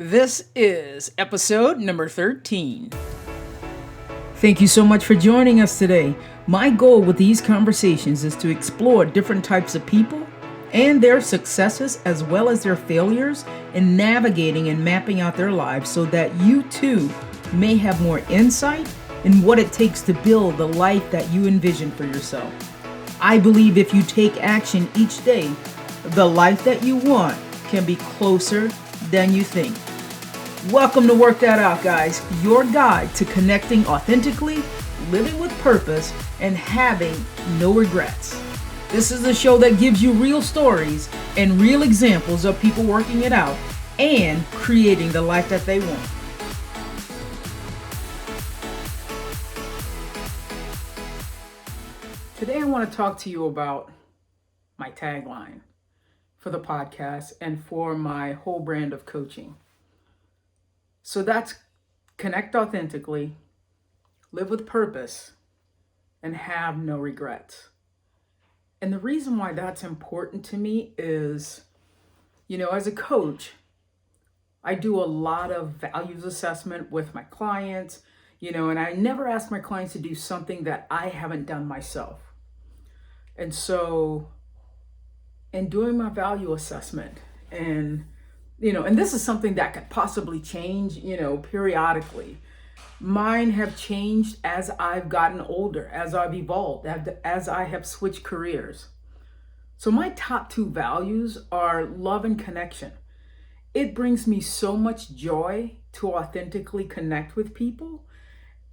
This is episode number 13. Thank you so much for joining us today. My goal with these conversations is to explore different types of people and their successes as well as their failures in navigating and mapping out their lives so that you too may have more insight in what it takes to build the life that you envision for yourself. I believe if you take action each day, the life that you want can be closer than you think. Welcome to Work That Out, guys, your guide to connecting authentically, living with purpose, and having no regrets. This is a show that gives you real stories and real examples of people working it out and creating the life that they want. Today I want to talk to you about my tagline for the podcast and for my whole brand of coaching. So that's connect authentically, live with purpose, and have no regrets. And the reason why that's important to me is, as a coach, I do a lot of values assessment with my clients, and I never ask my clients to do something that I haven't done myself. And so in doing my value assessment and this is something that could possibly change, periodically. Mine have changed as I've gotten older, as I've evolved, as I have switched careers. So my top two values are love and connection. It brings me so much joy to authentically connect with people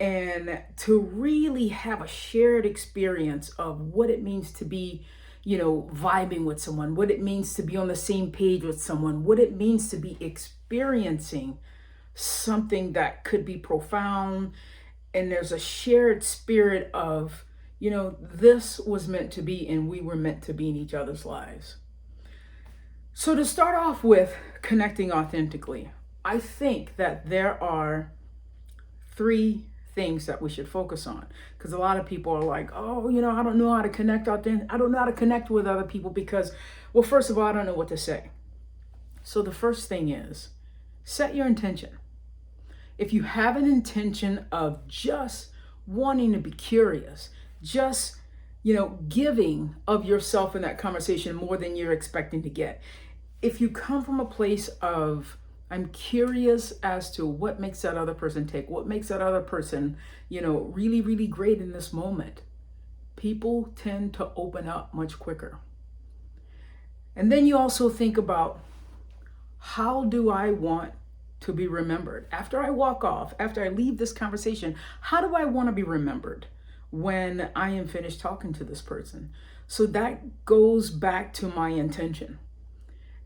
and to really have a shared experience of what it means to be vibing with someone, what it means to be on the same page with someone, what it means to be experiencing something that could be profound. And there's a shared spirit of, this was meant to be and we were meant to be in each other's lives. So to start off with connecting authentically, I think that there are three things that we should focus on, because a lot of people are like, I don't know how to connect out there. I don't know how to connect with other people because, well, first of all, I don't know what to say. So the first thing is set your intention. If you have an intention of just wanting to be curious, just giving of yourself in that conversation more than you're expecting to get, if you come from a place of I'm curious as to what makes that other person tick, what makes that other person, really, really great in this moment, people tend to open up much quicker. And then you also think about, how do I want to be remembered? After I walk off, after I leave this conversation, how do I want to be remembered when I am finished talking to this person? So that goes back to my intention.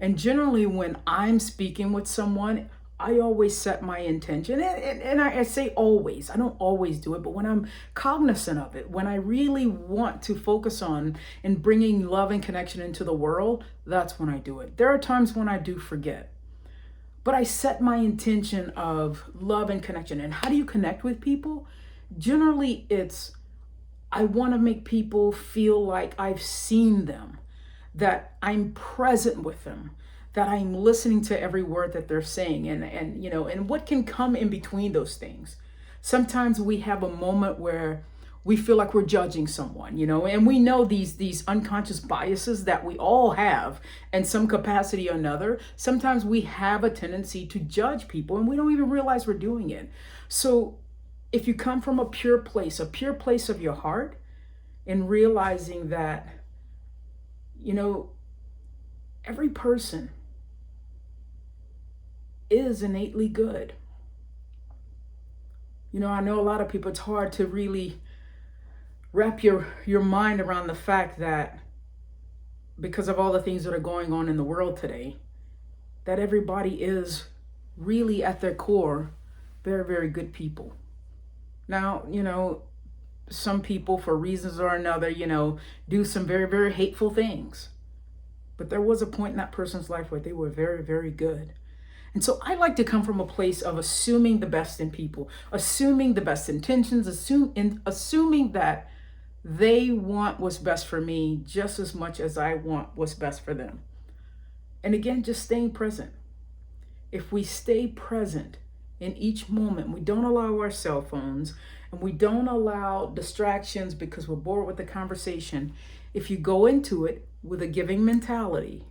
And generally, when I'm speaking with someone, I always set my intention. And I say always. I don't always do it, but when I'm cognizant of it, when I really want to focus on and bringing love and connection into the world, that's when I do it. There are times when I do forget. But I set my intention of love and connection. And how do you connect with people? Generally, it's I want to make people feel like I've seen them, that I'm present with them, that I'm listening to every word that they're saying, and what can come in between those things. Sometimes we have a moment where we feel like we're judging someone, and we know these unconscious biases that we all have in some capacity or another. Sometimes we have a tendency to judge people and we don't even realize we're doing it. So if you come from a pure place of your heart, and realizing that every person is innately good. I know a lot of people, it's hard to really wrap your mind around the fact that because of all the things that are going on in the world today, that everybody is really at their core very, very good people. Now, some people for reasons or another, do some very, very hateful things. But there was a point in that person's life where they were very, very good. And so I like to come from a place of assuming the best in people, assuming the best intentions, assuming that they want what's best for me just as much as I want what's best for them. And again, just staying present. if we stay present in each moment, we don't allow our cell phones and we don't allow distractions because we're bored with the conversation, if you go into it with a giving mentality,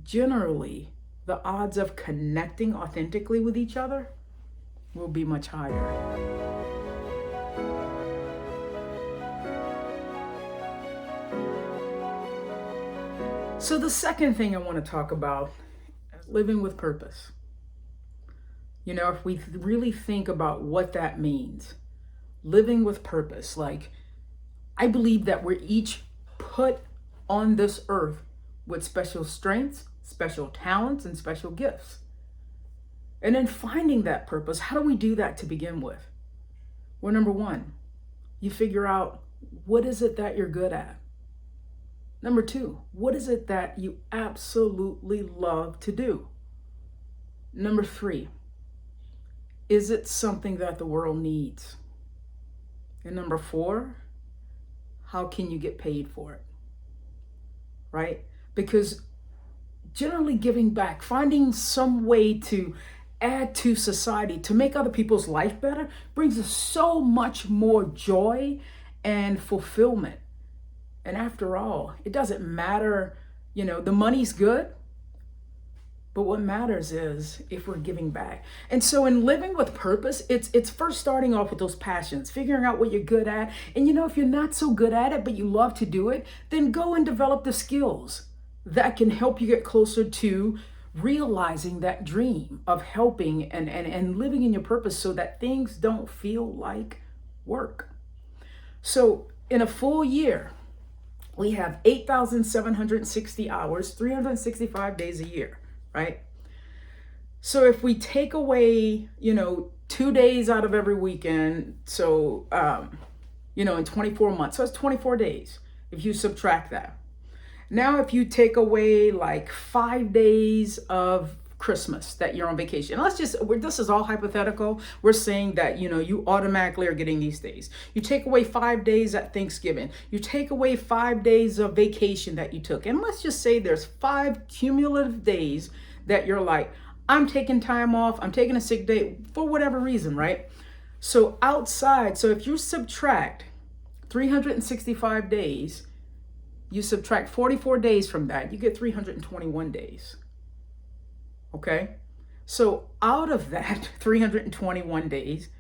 generally the odds of connecting authentically with each other will be much higher. So the second thing I want to talk about is living with purpose. If we really think about what that means, living with purpose, like I believe that we're each put on this earth with special strengths, special talents, and special gifts. And in finding that purpose, how do we do that to begin with? Well, number one, you figure out what is it that you're good at. Number two, what is it that you absolutely love to do? Number three, is it something that the world needs? And number four, how can you get paid for it? Right? Because generally giving back, finding some way to add to society, to make other people's life better, brings us so much more joy and fulfillment. And after all, it doesn't matter, the money's good, but what matters is if we're giving back. And so in living with purpose, it's first starting off with those passions, figuring out what you're good at. And if you're not so good at it, but you love to do it, then go and develop the skills that can help you get closer to realizing that dream of helping and living in your purpose so that things don't feel like work. So in a full year, we have 8,760 hours, 365 days a year, right? So if we take away, 2 days out of every weekend, so, in 24 months, so it's 24 days if you subtract that. Now, if you take away like 5 days of Christmas that you're on vacation, this is all hypothetical. We're saying that, you automatically are getting these days. You take away 5 days at Thanksgiving. You take away 5 days of vacation that you took. And let's just say there's 5 cumulative days that you're like, I'm taking time off. I'm taking a sick day for whatever reason, right? So if you subtract 365 days, you subtract 44 days from that, you get 321 days. Okay? So out of that 321 days,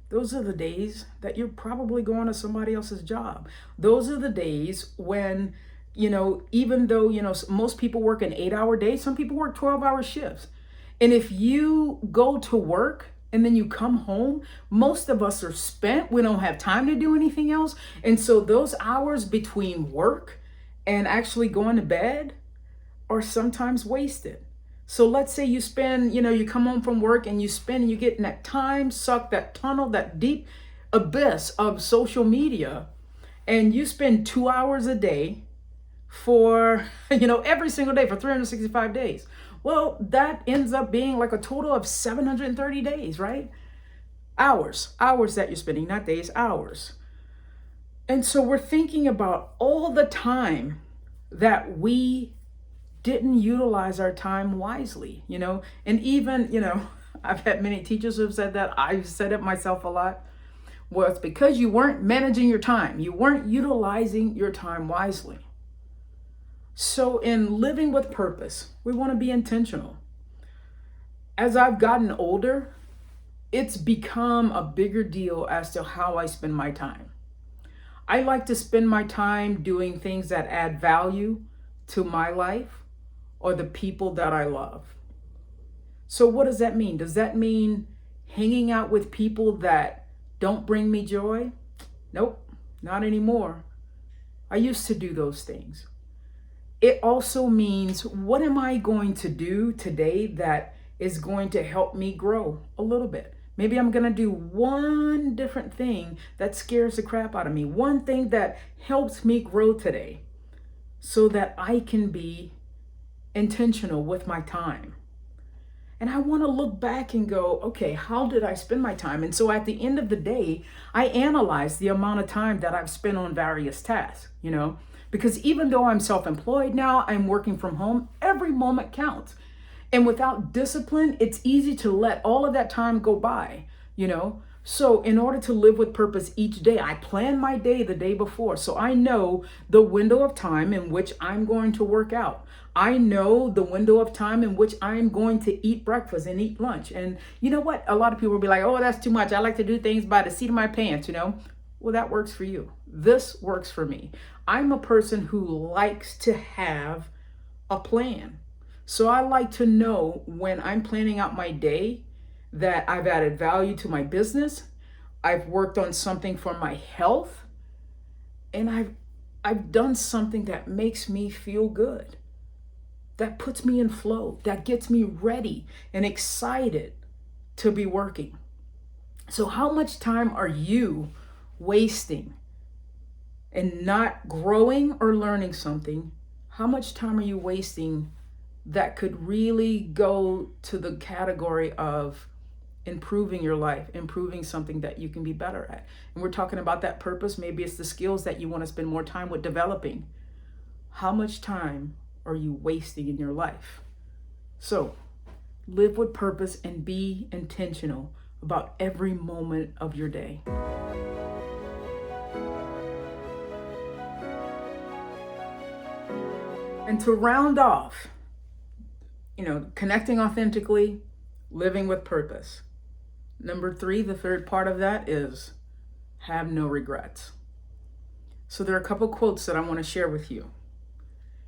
those are the days that you're probably going to somebody else's job. Those are the days when, even though, most people work an 8-hour day, some people work 12-hour shifts. And if you go to work and then you come home, most of us are spent. We don't have time to do anything else. And so those hours between work and actually going to bed are sometimes wasted. So let's say you spend, you come home from work and you get in that time suck, that tunnel, that deep abyss of social media, and you spend 2 hours a day for, every single day for 365 days. Well, that ends up being like a total of 730 days, right? Hours that you're spending, not days, hours. And so we're thinking about all the time that we didn't utilize our time wisely, and even, I've had many teachers who have said that. I've said it myself a lot. Well, it's because you weren't managing your time. You weren't utilizing your time wisely. So in living with purpose, we want to be intentional. As I've gotten older, it's become a bigger deal as to how I spend my time. I like to spend my time doing things that add value to my life or the people that I love. So what does that mean? Does that mean hanging out with people that don't bring me joy? Nope, not anymore. I used to do those things. It also means, what am I going to do today that is going to help me grow a little bit? Maybe I'm going to do one different thing that scares the crap out of me. One thing that helps me grow today so that I can be intentional with my time. And I want to look back and go, okay, how did I spend my time? And so at the end of the day, I analyze the amount of time that I've spent on various tasks, because even though I'm self-employed now, I'm working from home, every moment counts. And without discipline, it's easy to let all of that time go by, you know? So in order to live with purpose each day, I plan my day the day before. So I know the window of time in which I'm going to work out. I know the window of time in which I'm going to eat breakfast and eat lunch. And you know what? A lot of people will be like, oh, that's too much. I like to do things by the seat of my pants, you know? Well, that works for you. This works for me. I'm a person who likes to have a plan. So I like to know when I'm planning out my day that I've added value to my business, I've worked on something for my health, and I've done something that makes me feel good. That puts me in flow, that gets me ready and excited to be working. So how much time are you wasting and not growing or learning something? How much time are you wasting that could really go to the category of improving your life, improving something that you can be better at? And we're talking about that purpose. Maybe it's the skills that you want to spend more time with developing. How much time are you wasting in your life? So live with purpose and be intentional about every moment of your day. And to round off, connecting authentically, living with purpose. Number 3, the third part of that is have no regrets. So there are a couple quotes that I want to share with you.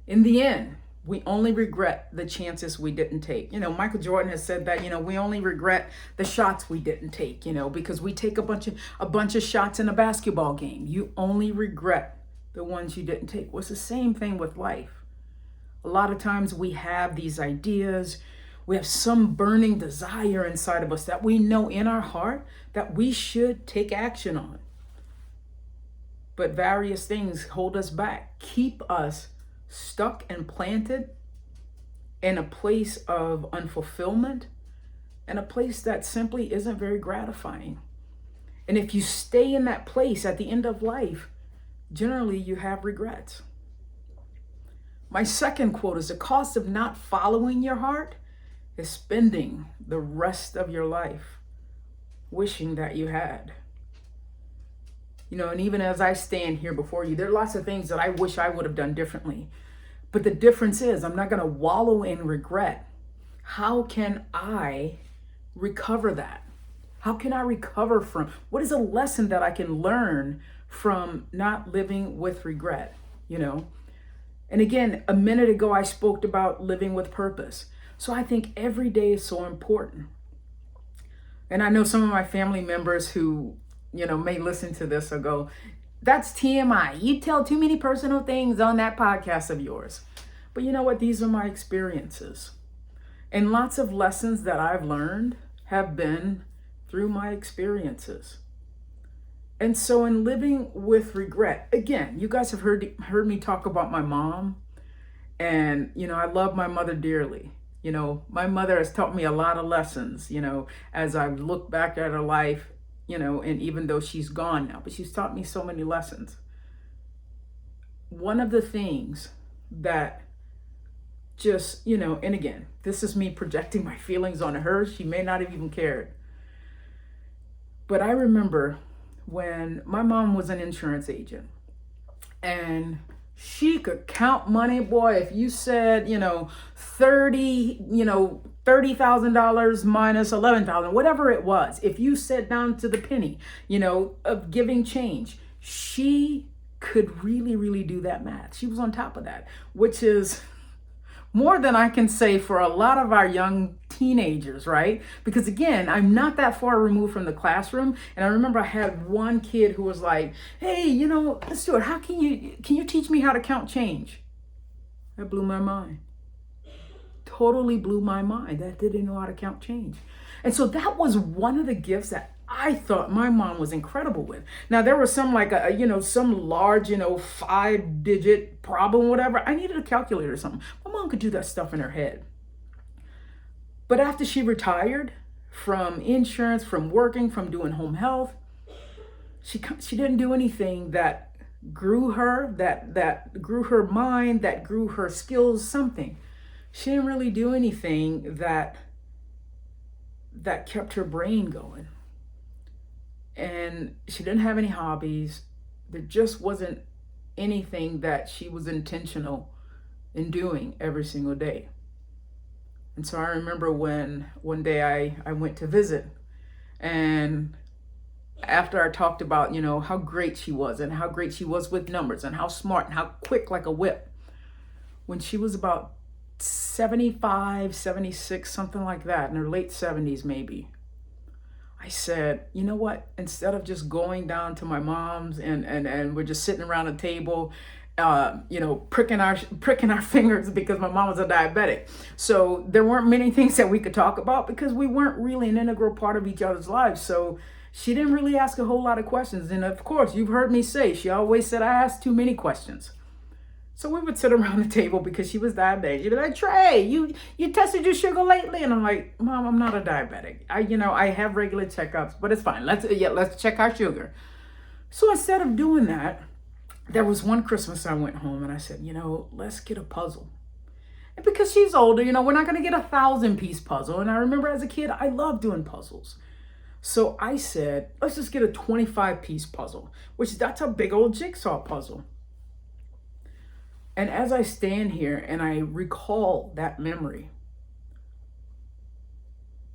In the end, we only regret the chances we didn't take. Michael Jordan has said that, we only regret the shots we didn't take, because we take a bunch of shots in a basketball game. You only regret the ones you didn't take. Well, it's the same thing with life. A lot of times we have these ideas, we have some burning desire inside of us that we know in our heart that we should take action on. But various things hold us back, keep us stuck and planted in a place of unfulfillment and a place that simply isn't very gratifying. And if you stay in that place at the end of life, generally you have regrets. My second quote is the cost of not following your heart is spending the rest of your life wishing that you had. And even as I stand here before you, there are lots of things that I wish I would have done differently. But the difference is I'm not going to wallow in regret. How can I recover that? How can I recover from? What is a lesson that I can learn from not living with regret? And again, a minute ago, I spoke about living with purpose. So I think every day is so important. And I know some of my family members who, may listen to this or go, that's TMI. You tell too many personal things on that podcast of yours. But you know what? These are my experiences. And lots of lessons that I've learned have been through my experiences. And so in living with regret, again, you guys have heard me talk about my mom. And, I love my mother dearly. My mother has taught me a lot of lessons, as I've looked back at her life, and even though she's gone now, but she's taught me so many lessons. One of the things that just, and again, this is me projecting my feelings on her. She may not have even cared. But I remember when my mom was an insurance agent and she could count money, boy. If you said, $30,000 minus 11,000, whatever it was, if you said down to the penny, of giving change, she could really, really do that math. She was on top of that, which is more than I can say for a lot of our young teenagers, right? Because again, I'm not that far removed from the classroom. And I remember I had one kid who was like, hey, Stuart, how can you teach me how to count change? That blew my mind. Totally blew my mind. That didn't know how to count change. And so that was one of the gifts that I thought my mom was incredible with. Now there was some some large, 5-digit problem, whatever. I needed a calculator or something. My mom could do that stuff in her head. But after she retired from insurance, from working, from doing home health, she didn't do anything that grew her, that grew her mind, that grew her skills, something. she didn't really do anything that kept her brain going. And she didn't have any hobbies. There just wasn't anything that she was intentional in doing every single day. And so I remember when one day I went to visit, and after I talked about, how great she was and how great she was with numbers and how smart and how quick like a whip, when she was about 75, 76, something like that, in her late 70s maybe, I said, you know what, instead of just going down to my mom's and we're just sitting around a table, pricking our fingers, because my mom was a diabetic. So there weren't many things that we could talk about because we weren't really an integral part of each other's lives. So she didn't really ask a whole lot of questions. And of course, you've heard me say, she always said I asked too many questions. So we would sit around the table because she was diabetic. She'd be like, Trey, you tested your sugar lately? And I'm like, Mom, I'm not a diabetic. I have regular checkups, but it's fine. Let's check our sugar. So instead of doing that, there was one Christmas I went home and I said, let's get a puzzle. And because she's older, we're not going to get a 1,000-piece puzzle. And I remember as a kid, I loved doing puzzles. So I said, let's just get a 25-piece puzzle, that's a big old jigsaw puzzle. And as I stand here and I recall that memory,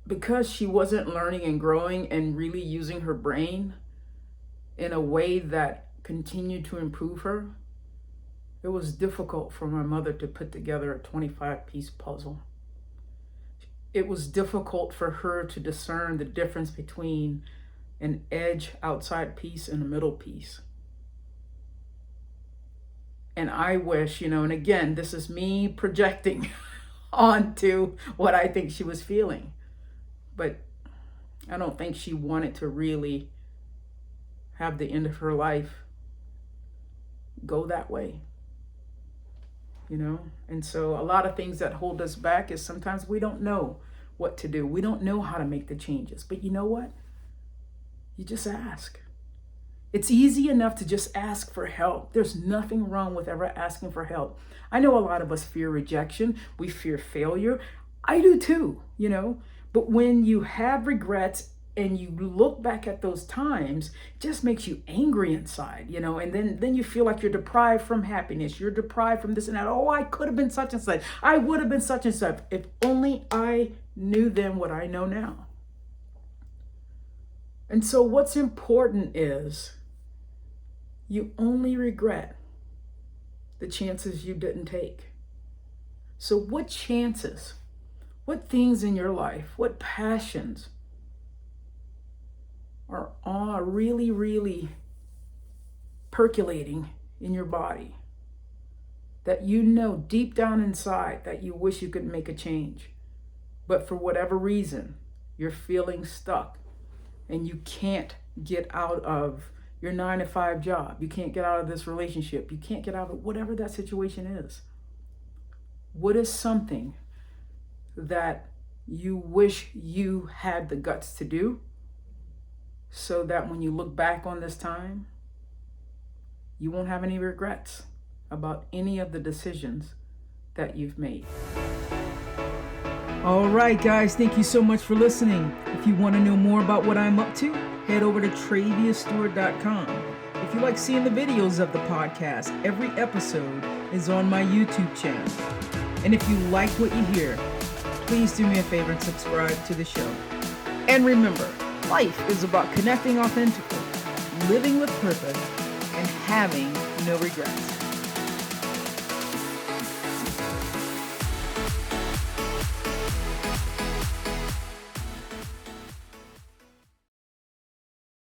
because she wasn't learning and growing and really using her brain in a way that continued to improve her, it was difficult for my mother to put together a 25-piece puzzle. It was difficult for her to discern the difference between an edge outside piece and a middle piece. And I wish, and again, this is me projecting onto what I think she was feeling. But I don't think she wanted to really have the end of her life go that way. And so a lot of things that hold us back is sometimes we don't know what to do. We don't know how to make the changes. But you know what? You just ask. It's easy enough to just ask for help. There's nothing wrong with ever asking for help. I know a lot of us fear rejection. We fear failure. I do too, But when you have regrets and you look back at those times, it just makes you angry inside, and then you feel like you're deprived from happiness. You're deprived from this and that. Oh, I could have been such and such. I would have been such and such. If only I knew then what I know now. And so what's important is you only regret the chances you didn't take. So what chances, what things in your life, what passions are really, really percolating in your body that deep down inside that you wish you could make a change, but for whatever reason, you're feeling stuck and you can't get out of your 9-to-5 job. You can't get out of this relationship. You can't get out of whatever that situation is. What is something that you wish you had the guts to do so that when you look back on this time, you won't have any regrets about any of the decisions that you've made? All right, guys, thank you so much for listening. If you want to know more about what I'm up to, head over to TraviaStewart.com. If you like seeing the videos of the podcast, every episode is on my YouTube channel. And if you like what you hear, please do me a favor and subscribe to the show. And remember, life is about connecting authentically, living with purpose, and having no regrets.